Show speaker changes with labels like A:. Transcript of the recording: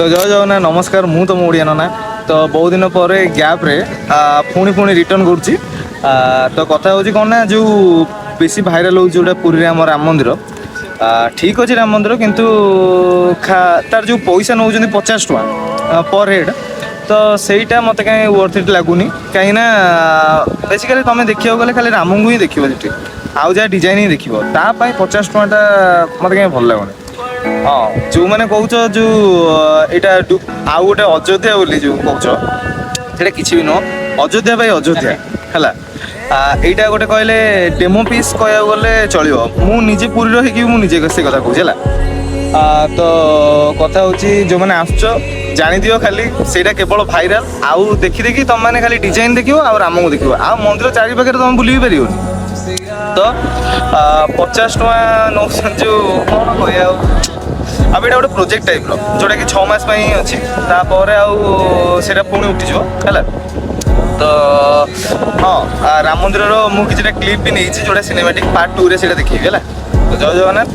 A: तो जय जगन्नाथ नमस्कार मु तुम ओडिया नना तो बहुत दिन पर गैप रे पुणी पुणी रिटर्न करुच्ची तो कथा हूँ कौन ना जो बेसी भाइराल हो जोटा पुरी आम राम मंदिर ठीक अच्छे राम मंदिर किंतु तार जो पैसा नौ 50 टଙ୍କା पर हेड तो सहीटा मत कहीं वर्थ इट लगुनि कहीं बेसिकली तुम देखा गले खाली राम को ही देखिए आउ जहाँ डिजाइन ही देख 50 टଙ୍କା मत कहीं भल लगुनि हाँ जो मैंने कौच जो यहाँ आउ गोटे अयोध्या बोली जो कौच से किसी भी नुह अयोध्या भाई अयोध्या है এইটা गोटे कहले डेमो पीस कह गले चलो मुझे पूरी रही मुझे से कथा कहूँ तो कथा हूँ जो मैंने आस जानी दियो खाली सेटा केवल भाइराल आउ देखी देखी तुम मैंने खाली डिजाइन देखियो आ राम को देखियो आ मंदिर चारि पाखे तुम बुली भी पार तो 50 टଙ୍କା नौ जो कौन कह अब ये गोटे प्रोजेक्ट टाइप जोटा कि 6 मास अच्छी तापर आउटा पुणी उठिज है तो हाँ राम मंदिर मुझे क्लिप भी नहीं जोटा सिनेमेटिक पार्ट 2 रे देखिए है तो जय जगन्नाथ।